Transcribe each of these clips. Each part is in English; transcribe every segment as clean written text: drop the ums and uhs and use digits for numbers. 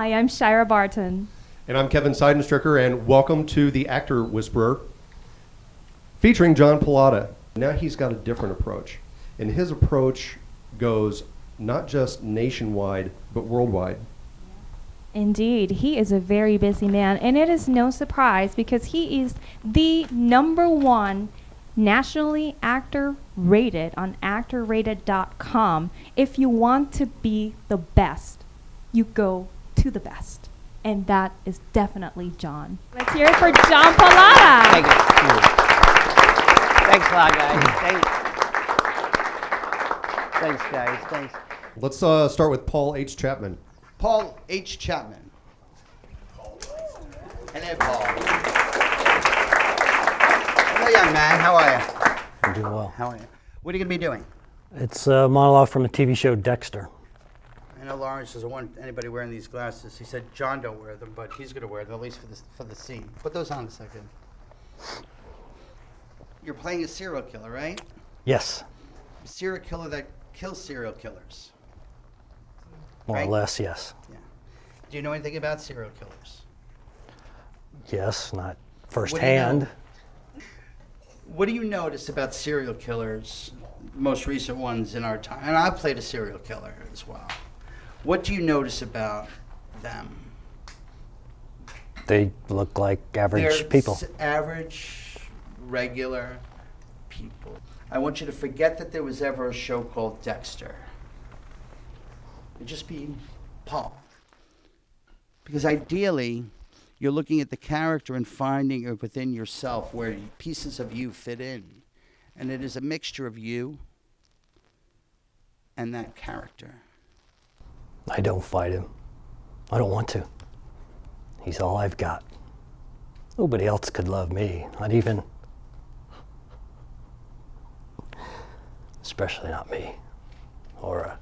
Hi, I'm Shira Barton. And I'm Kevin Seidenstricker, and welcome to The Actor Whisperer, featuring John Pallotta. Now he's got a different approach, and his approach goes not just nationwide, but worldwide. Indeed, he is a very busy man, and it is no surprise because he is the #1 nationally actor rated on actorrated.com. If you want to be the best, you go to the best. And that is definitely John. Let's hear it for John Pallotta. Thank you. Thanks a lot, guys. Thanks, guys. Thanks. Let's start with Paul H. Chapman. Paul H. Chapman. Hello, Paul. Hello, young man. How are you? I'm doing well. How are you? What are you going to be doing? It's a monologue from the TV show Dexter. I know Lawrence doesn't want anybody wearing these glasses. He said John don't wear them, but he's going to wear them, at least for the scene. Put those on a second. You're playing a serial killer, right? Yes, A serial killer that kills serial killers. more Right? or less, yes. Yeah. Do you know anything about serial killers? Yes, not What do you firsthand. know? What do you notice about serial killers, most recent ones in our time? And I played a serial killer as well. What do you notice about them? They look like average They're people. Average, regular people. I want you to forget that there was ever a show called Dexter. It'd just be Paul. Because ideally, you're looking at the character and finding within yourself where pieces of you fit in. And it is a mixture of you and that character. I don't fight him. I don't want to. He's all I've got. Nobody else could love me, not even. Especially not me. Or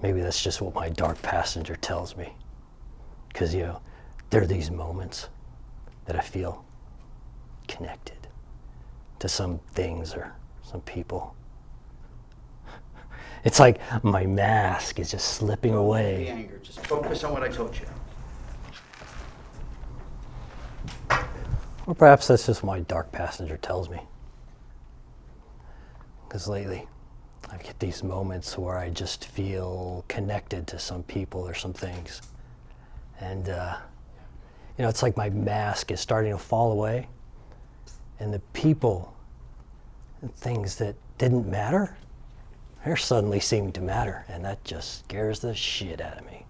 maybe that's just what my dark passenger tells me. Because, there are these moments that I feel connected to some things or some people. It's like my mask is just slipping The away. anger. Just focus on what I told you. Or perhaps that's just what my dark passenger tells me. Because lately, I get these moments where I just feel connected to some people or some things. And, it's like my mask is starting to fall away. And the people and things that didn't matter, they're suddenly seeming to matter. And that just scares the shit out of me.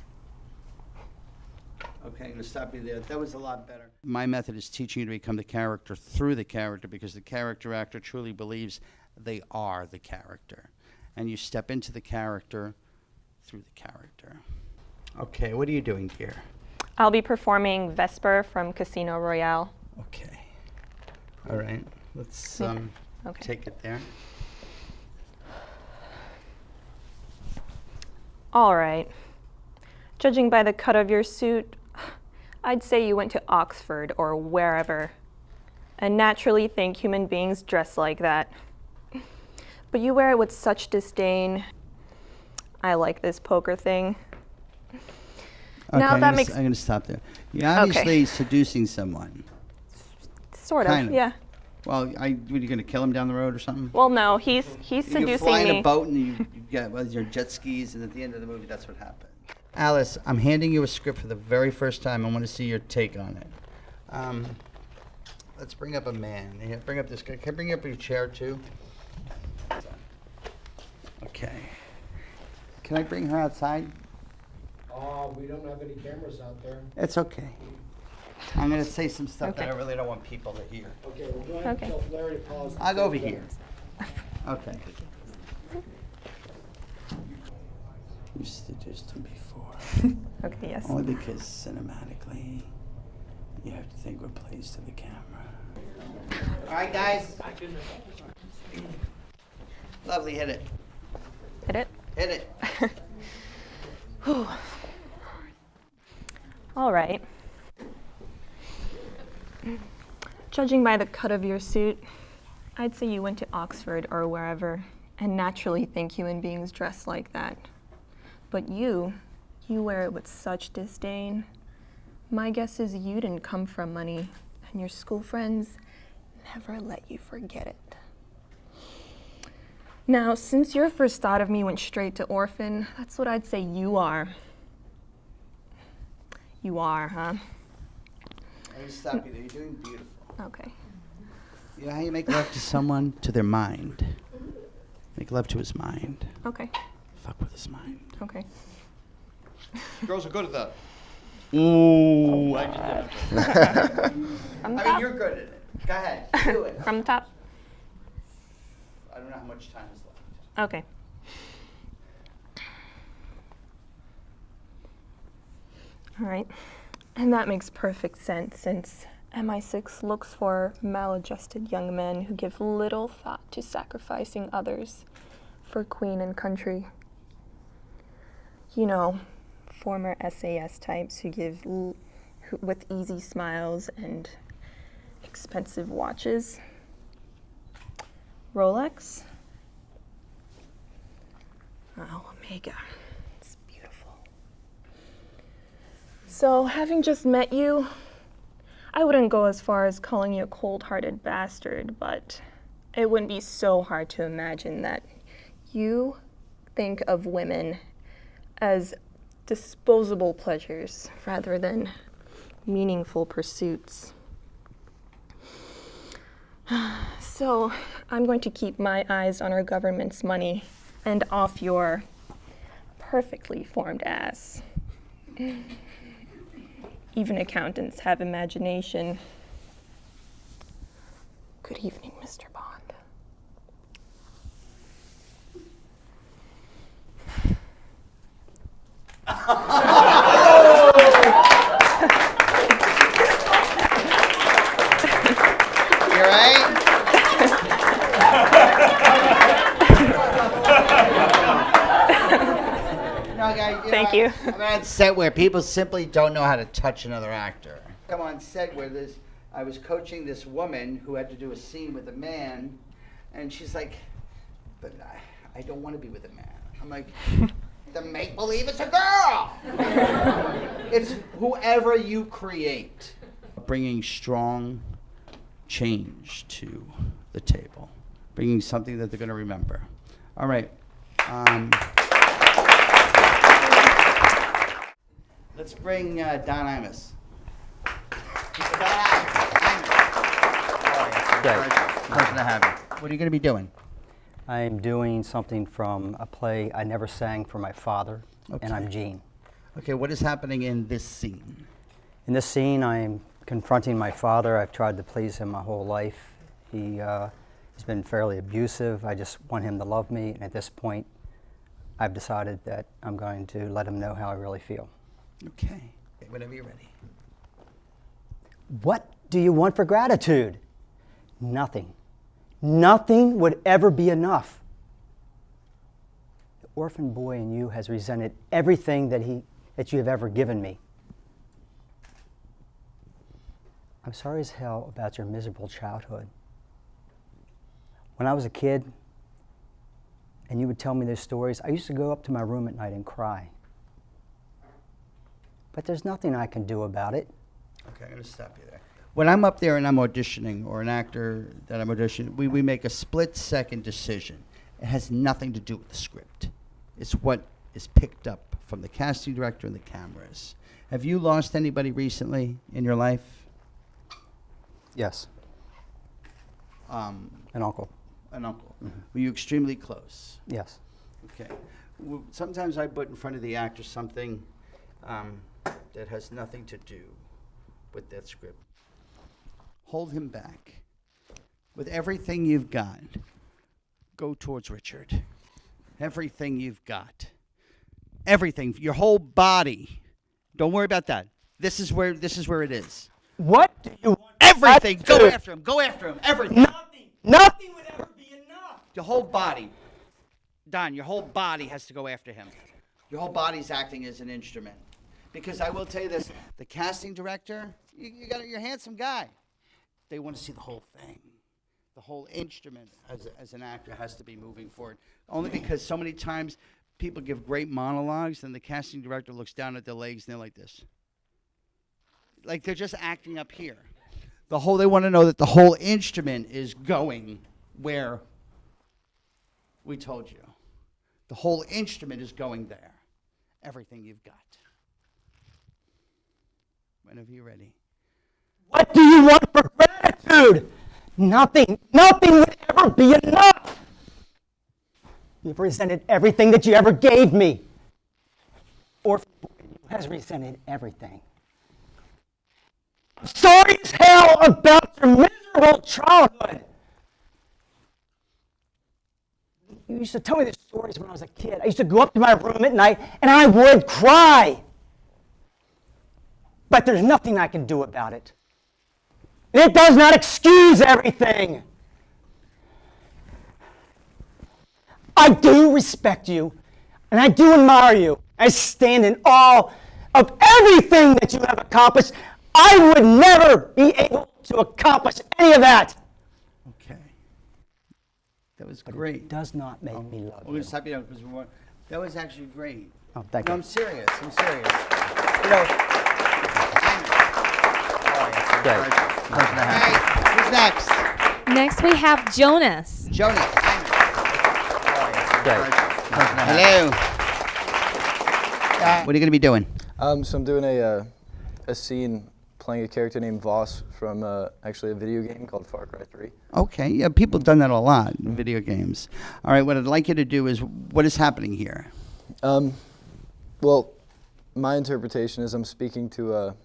Okay, I'm going to stop you there. That was a lot better. My method is teaching you to become the character through the character because the character actor truly believes they are the character. And you step into the character through the character. Okay, what are you doing here? I'll be performing Vesper from Casino Royale. Okay. All right. Let's Okay. take it there. All right. Judging by the cut of your suit, I'd say you went to Oxford or wherever, and naturally think human beings dress like that. But you wear it with such disdain. I like this poker thing. Okay, Now that I'm makes going to stop there. You're obviously seducing someone. sort of, kind of. yeah. Well, what, are you going to kill him down the road or something? Well, no, he's You seducing fly in me. a boat and you get your jet skis, and at the end of the movie, that's what happened. Alice, I'm handing you a script for the very first time. I want to see your take on it. Let's bring up a man. Here, bring up this guy. Can I bring up your chair too? Okay. Can I bring her outside? We don't have any cameras out there. It's okay. I'm going to say some stuff that I really don't want people to hear. Okay, well, go ahead Okay. and tell Larry to pause. I'll go over here. Okay. You seduced him before. Okay, yes. Only because cinematically, you have to think what plays to the camera. All right, guys. Lovely, hit it. Hit it? Hit it. Whew. All right. Judging by the cut of your suit, I'd say you went to Oxford or wherever and naturally think human beings dress like that. But you You wear it with such disdain. My guess is you didn't come from money, and your school friends never let you forget it. Now, since your first thought of me went straight to orphan, that's what I'd say you are. You are, huh? Let me stop you there. You're doing beautiful. Okay. You know how you make love to someone? To their mind. Make love to his mind. Okay. Fuck with his mind. Okay. Girls are good at that. Ooh, I just did it. From the I top. mean, you're good at it. Go ahead, do it. From the top. I don't know how much time is left. Okay. All right. And that makes perfect sense since MI6 looks for maladjusted young men who give little thought to sacrificing others for queen and country. You know, former SAS types who with easy smiles and expensive watches. Rolex. Oh, Omega. It's beautiful. So, having just met you, I wouldn't go as far as calling you a cold-hearted bastard, but it wouldn't be so hard to imagine that you think of women as disposable pleasures rather than meaningful pursuits. So, I'm going to keep my eyes on our government's money and off your perfectly formed ass. Even accountants have imagination. Good evening, Mr. Bond. You right? No, guys, Thank you. I'm on set where people simply don't know how to touch another actor. I'm on set where I was coaching this woman who had to do a scene with a man, and she's like, but I don't want to be with a man. I'm like, then make believe it's a girl. It's whoever you create. Bringing strong change to the table. Bringing something that they're going to remember. All right. Let's bring Don Imus. Pleasure to have you. What are you going to be doing? I'm doing something from a play I never sang for my father, and I'm Gene. Okay, what is happening in this scene? In this scene, I'm confronting my father. I've tried to please him my whole life. He's been fairly abusive. I just want him to love me, and at this point, I've decided that I'm going to let him know how I really feel. Okay, whenever you're ready. What do you want for gratitude? Nothing. Nothing would ever be enough. The orphan boy in you has resented everything that you have ever given me. I'm sorry as hell about your miserable childhood. When I was a kid, and you would tell me those stories, I used to go up to my room at night and cry. But there's nothing I can do about it. Okay, I'm going to stop you there. When I'm up there and I'm auditioning, or an actor that I'm auditioning, we make a split-second decision. It has nothing to do with the script. It's what is picked up from the casting director and the cameras. Have you lost anybody recently in your life? Yes, An an uncle. uncle. Mm-hmm. Were you extremely close? Yes. Okay. Well, sometimes I put in front of the actor something that has nothing to do with that script. Hold him back. With everything you've got, go towards Richard. Everything you've got. Everything. Your whole body. Don't worry about that. This is where it is. What do you want? Everything. Go after him. Go after him. Everything. Nothing would ever be enough. Your whole body. Don, your whole body has to go after him. Your whole body's acting as an instrument. Because I will tell you this, the casting director, you're a handsome guy. They want to see the whole thing. The whole instrument as an actor has to be moving forward. Only because so many times people give great monologues, and the casting director looks down at their legs and they're like this. Like they're just acting up here. They want to know that the whole instrument is going where we told you. The whole instrument is going there. Everything you've got. Whenever you're ready. What do you want for gratitude? Nothing. Nothing would ever be enough. You've resented everything that you ever gave me. Orphan Boy has resented everything. I'm sorry as hell about your miserable childhood. You used to tell me these stories when I was a kid. I used to go up to my room at night and I would cry. But there's nothing I can do about it. And it does not excuse everything. I do respect you, and I do admire you. I stand in awe of everything that you have accomplished. I would never be able to accomplish any of that. Okay. That was great. It does not make me love We're you. going to stop you down because that was actually great. Oh, thank No, you. I'm serious. I'm serious. You know, Great. Hey, who's next? Next, we have Jonas. Jonas. Great. Hello. What are you going to be doing? So I'm doing a scene playing a character named Voss from actually a video game called Far Cry 3. Okay. Yeah, people have done that a lot in video games. All right. What I'd like you to do is, what is happening here? Well, my interpretation is I'm speaking to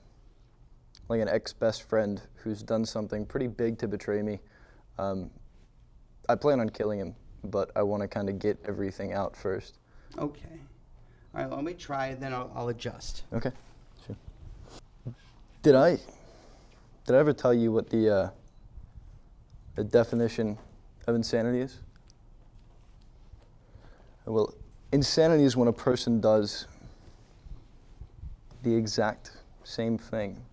like an ex-best friend who's done something pretty big to betray me. I plan on killing him, but I want to kind of get everything out first. Okay. All right. Let me try, and then I'll adjust. Okay, sure. Did I ever tell you what the definition of insanity is? Well, insanity is when a person does the exact same thing,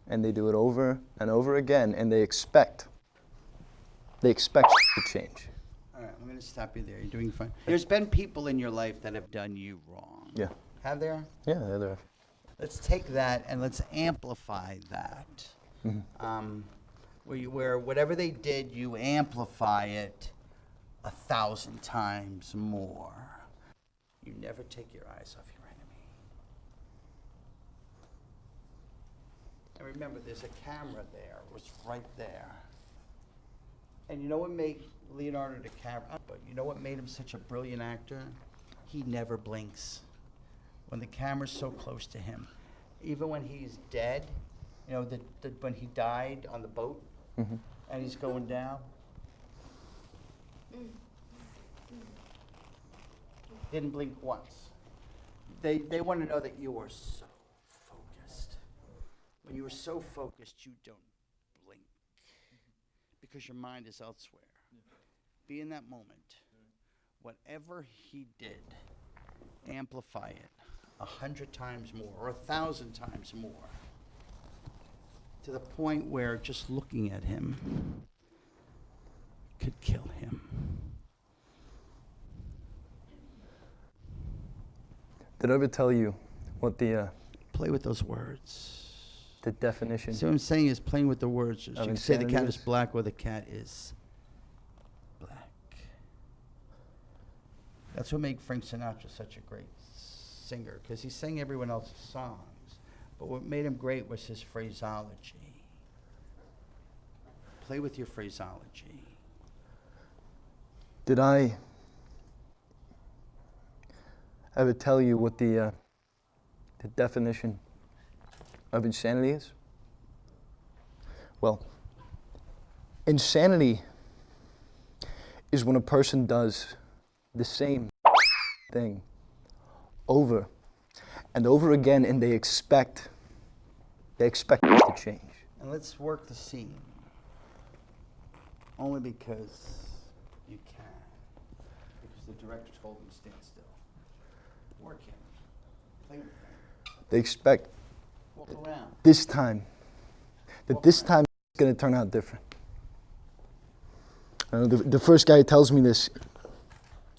and they do it over and over again, and they expect to change. All right. I'm going to stop you there. You're doing fine. There's been people in your life that have done you wrong. Yeah. Have there? Yeah, there are. Let's take that and let's amplify that. Where whatever they did, you amplify it 1,000 times more. You never take your eyes off your enemy. And remember, there's a camera there. It was right there. And you know what made Leonardo DiCaprio, but you know what made him such a brilliant actor? He never blinks. When the camera's so close to him, even when he's dead, you know, when he died on the boat, and he's going down, didn't blink once. They want to know that you were so focused. When you were so focused, you don't blink because your mind is elsewhere. Be in that moment. Whatever he did, amplify it 100 times more or 1,000 times more, to the point where just looking at him could kill him. Did I ever tell you what the Play with those words. definition? So what I'm saying is playing with the words. You can say the cat insanity is is? black or the cat is black. That's what made Frank Sinatra such a great singer, because he sang everyone else's songs. But what made him great was his phraseology. Play with your phraseology. Did I ever tell you what the definition of insanity is? Well, insanity is when a person does the same thing over and over again, and they expect it to change. And let's work the scene. Only because you can. Because the director told him to stand still. Work him. Play with him. They expect Walk around. this time it's going to turn out different. The first guy who tells me this,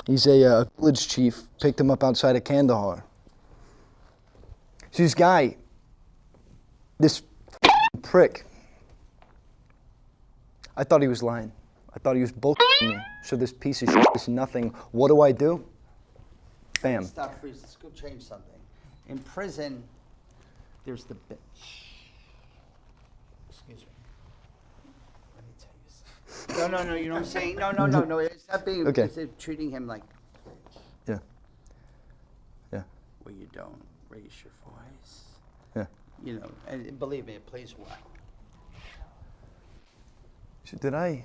He's a village chief, picked him up outside of Kandahar. So this guy, this prick, I thought he was lying. I thought he was bullshitting me. So this piece of shit is nothing. What do? Bam. Stop, freeze. Let's go change something. In prison, there's the bitch. Excuse me. Let me tell you something. No, you know what I'm saying? No. It's not being, Okay. it's treating him like Yeah. Yeah. where you don't raise your voice. Yeah. You know, and believe me, it plays well. So did I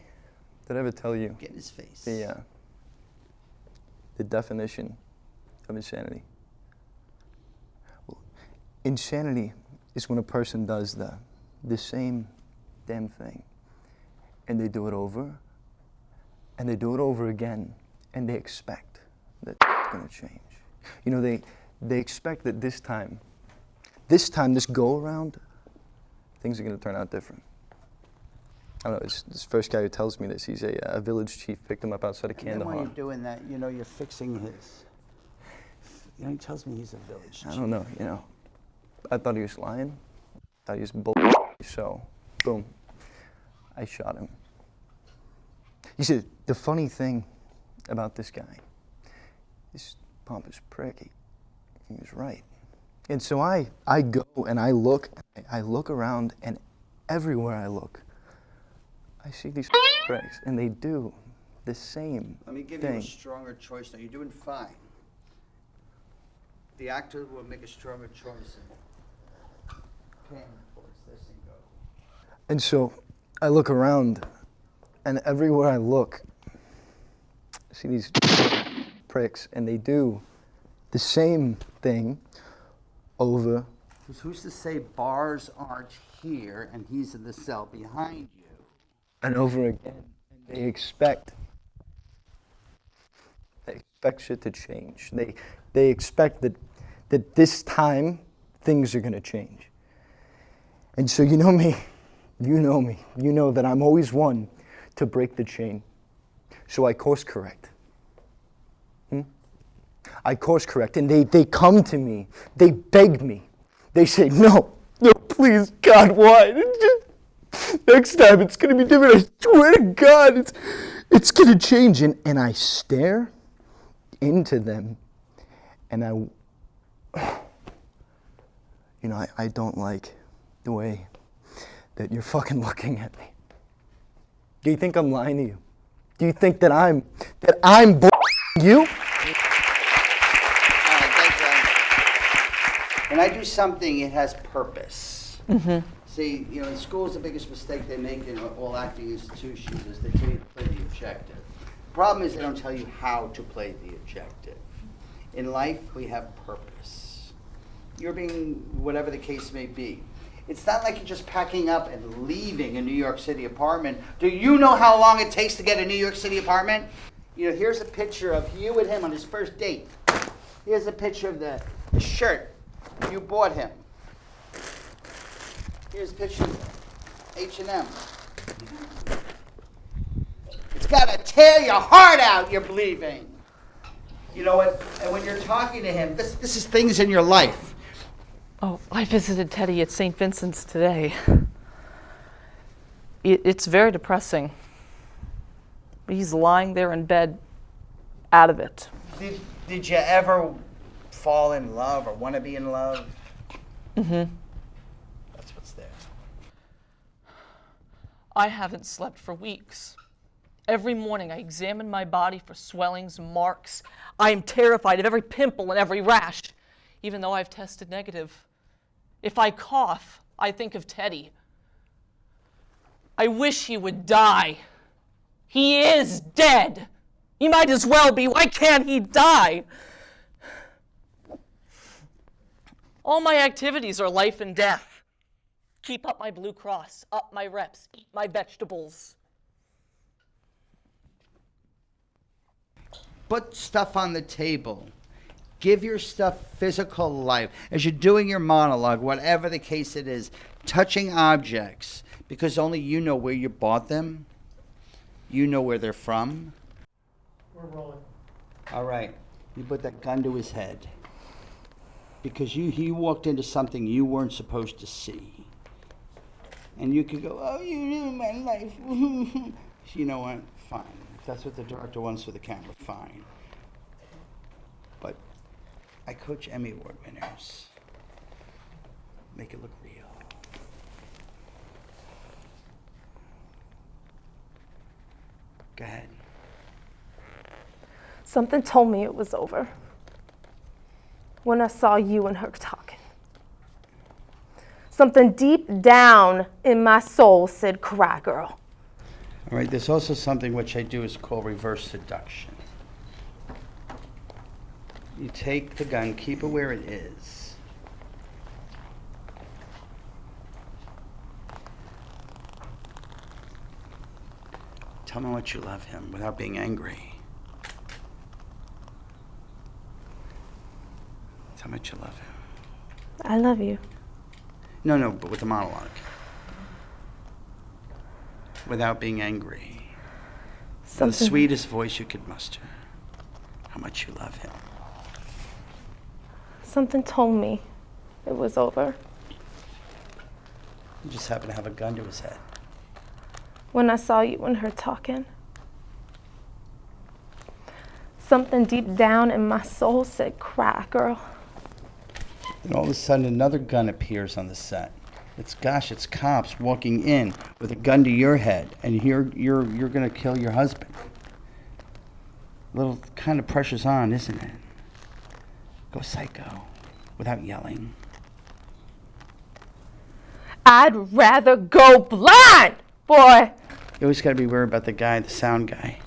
ever tell you Get in his face. the definition of insanity? Well, insanity is when a person does the same damn thing, and they do it over, and they do it over again, and they expect that it's going to change. You know, they expect that this time, this go around, things are going to turn out different. I don't know, this first guy who tells me this, he's a village chief, picked him up outside of And then Kandahar. when you're doing that, you know, you're fixing his. You know, he tells me he's a village chief. I don't know, you know. I thought he was lying. I thought he was bull. So, boom, I shot him. You see, the funny thing about this guy, this pompous prick, he was right. And so I go and I look around, and everywhere I look, I see these pricks, and they do the same Let me give thing. you a stronger choice now. You're doing fine. The actor will make a stronger choice. Pan towards this and go. And so I look around, and everywhere I look, I see these pricks, and they do the same thing over. Because who's to say bars aren't here and he's in the cell behind you? And over again. And they expect shit to change. They expect that this time things are going to change. And so you know me, you know that I'm always one to break the chain. So I course correct. I course correct, and they come to me, they beg me. They say, no, please, God, why? Next time it's going to be different. I swear to God, it's going to change. And I stare into them, and I don't like the way that you're fucking looking at me. Do you think I'm lying to you? Do you think that I'm you? When I do something, it has purpose. Mm-hmm. See, you know, in schools, the biggest mistake they make in all acting institutions is they tell you to play the objective. The problem is they don't tell you how to play the objective. In life, we have purpose. You're being whatever the case may be. It's not like you're just packing up and leaving a New York City apartment. Do you know how long it takes to get a New York City apartment? You know, here's a picture of you and him on his first date. Here's a picture of the shirt you bought him. Here's a picture of H&M. It's gotta tear your heart out, you're believing. You know what? And when you're talking to him, this is things in your life. Oh, I visited Teddy at St. Vincent's today. It's very depressing. He's lying there in bed, out of it. Did you ever fall in love or want to be in love? Mm-hmm. That's what's there. I haven't slept for weeks. Every morning I examine my body for swellings, marks. I am terrified of every pimple and every rash, even though I've tested negative. If I cough, I think of Teddy. I wish he would die. He is dead. He might as well be. Why can't he die? All my activities are life and death. Keep up my Blue Cross, up my reps, eat my vegetables. Put stuff on the table. Give your stuff physical life. As you're doing your monologue, whatever the case it is, touching objects, because only you know where you bought them. You know where they're from. We're rolling. All right. You put that gun to his head. Because he walked into something you weren't supposed to see. And you could go, oh, you ruined my life. You know what? Fine. If that's what the director wants for the camera, fine. But I coach Emmy Award winners. Make it look real. Go ahead. Something told me it was over when I saw you and her talking. Something deep down in my soul said, cry, girl. All right, there's also something which I do is call reverse seduction. You take the gun, keep it where it is. Tell me what you love him without being angry. Tell me what you love him. I love you. No, but with the monologue. Without being angry. The sweetest voice you could muster. How much you love him. Something told me it was over He just happened to have a gun to his head. when I saw you and her talking. Something deep down in my soul said, cry, girl. And all of a sudden, another gun appears on the set. It's cops walking in with a gun to your head, and you're gonna kill your husband. A little kind of pressure's on, isn't it? Go psycho, without yelling. I'd rather go blind, boy. You always gotta be worried about the guy, the sound guy.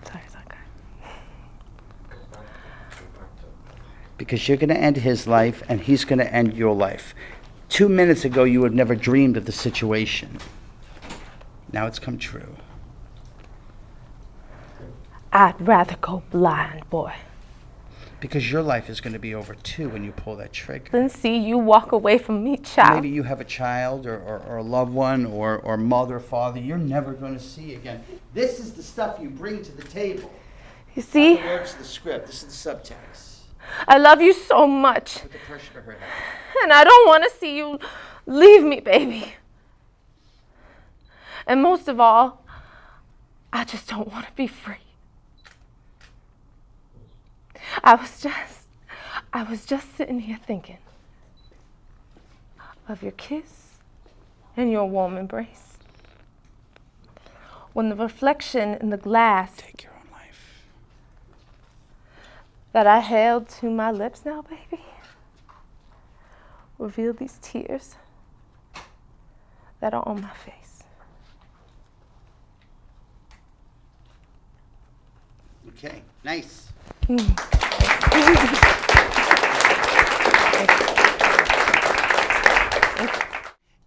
Sorry, okay. Because you're gonna end his life, and he's gonna end your life. 2 minutes ago, you would never dreamed of the situation. Now it's come true. I'd rather go blind, boy, Because your life is gonna be over too when you pull that trigger. than see you walk away from me, child. Maybe you have a child or a loved one or mother, father you're never going to see again. This is the stuff you bring to the table. You see, Not the words of the script. This is the subtext. I love you so much, Put the pressure to her head. and I don't want to see you leave me, baby. And most of all, I just don't want to be free. I was just sitting here thinking of your kiss and your warm embrace. When the reflection in the glass Take your own life. that I held to my lips now, baby, revealed these tears that are on my face. Okay, nice.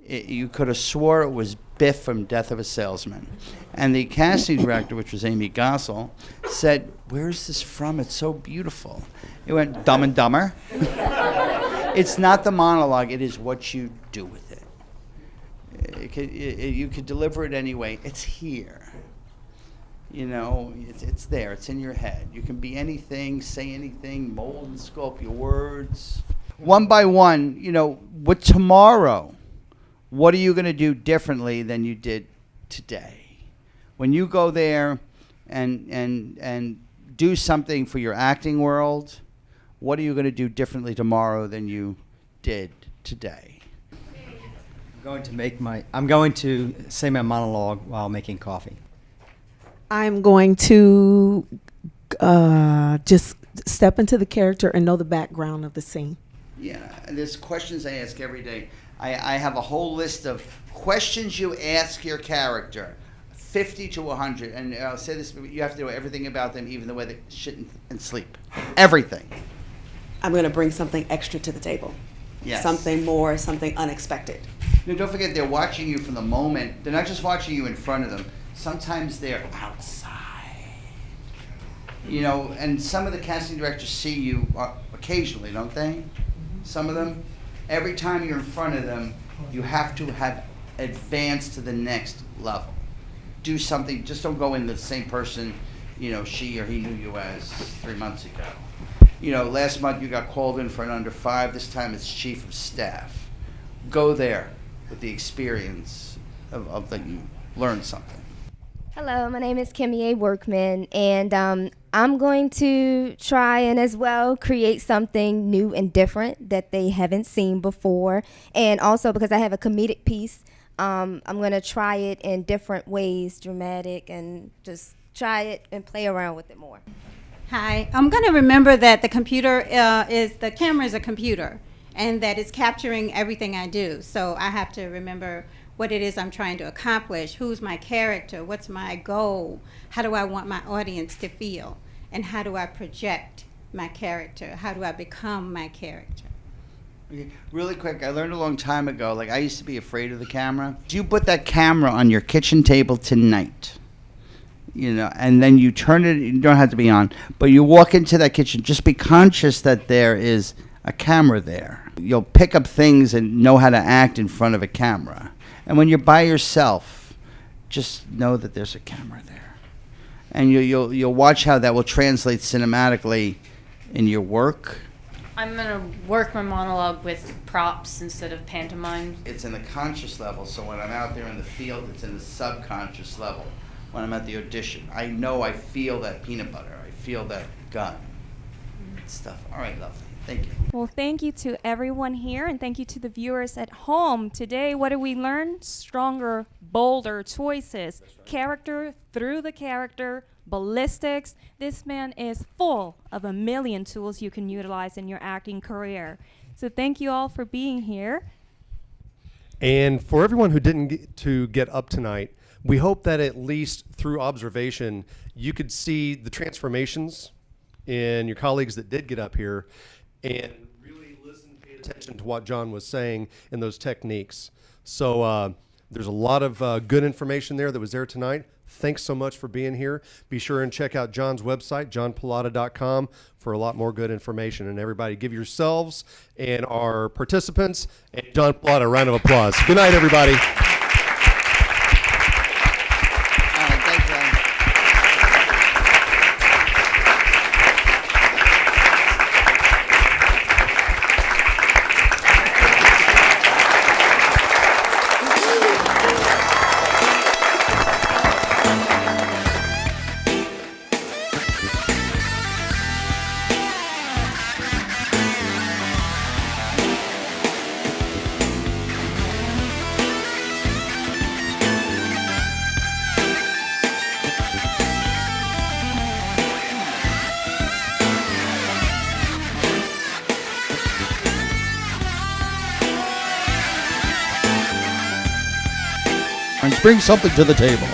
You could have swore it was Biff from Death of a Salesman. And the casting director, which was Amy Gossel, said, "Where's this from? It's so beautiful." It went Dumb and Dumber. It's not the monologue, it is what you do with it. You could deliver it anyway. It's here. You know, it's there. It's in your head. You can be anything, say anything, mold and sculpt your words. One by one, you know, what tomorrow, what are you going to do differently than you did today? When you go there and do something for your acting world, what are you going to do differently tomorrow than you did today? I'm going to say my monologue while making coffee. I'm going to just step into the character and know the background of the scene. Yeah, there's questions I ask every day. I have a whole list of questions you ask your character, 50 to 100. And I'll say this, you have to know everything about them, even the way they shit and sleep. Everything. I'm going to bring something extra to the table. Yes. Something more, something unexpected. Now, don't forget, they're watching you from the moment. They're not just watching you in front of them. Sometimes they're outside. You know, and some of the casting directors see you occasionally, don't they? Some of them. Every time you're in front of them, you have to have advanced to the next level. Do something. Just don't go in the same person she or he knew you as 3 months ago. Last month you got called in for an under 5. This time it's chief of staff. Go there with the experience of that you learned something. Hello, my name is Kimmy A. Workman, and I'm going to try and as well create something new and different that they haven't seen before. And also because I have a comedic piece, I'm going to try it in different ways, dramatic, and just try it and play around with it more. Hi, I'm going to remember that the camera is a computer and that it's capturing everything I do. So I have to remember what it is I'm trying to accomplish, who's my character, what's my goal, how do I want my audience to feel, and how do I project my character, how do I become my character. Really quick, I learned a long time ago, I used to be afraid of the camera. You put that camera on your kitchen table tonight, and then you turn it, you don't have to be on, but you walk into that kitchen, just be conscious that there is a camera there. You'll pick up things and know how to act in front of a camera. And when you're by yourself, just know that there's a camera there. And you'll watch how that will translate cinematically in your work. I'm going to work my monologue with props instead of pantomime. It's in the conscious level, so when I'm out there in the field, it's in the subconscious level. When I'm at the audition, I feel that peanut butter. I feel that gun. Stuff. All right, lovely. Thank you. Well, thank you to everyone here, and thank you to the viewers at home. Today, what did we learn? Stronger, bolder choices. Right. Character through the character, ballistics. This man is full of a million tools you can utilize in your acting career. So thank you all for being here. And for everyone who didn't get up tonight, we hope that at least through observation, you could see the transformations in your colleagues that did get up here and really listen, pay attention to what John was saying in those techniques. So there's a lot of good information there that was there tonight. Thanks so much for being here. Be sure and check out John's website, johnpallotta.com, for a lot more good information. And everybody give yourselves and our participants and John Pallotta a round of applause. Good night, everybody. Bring something to the table.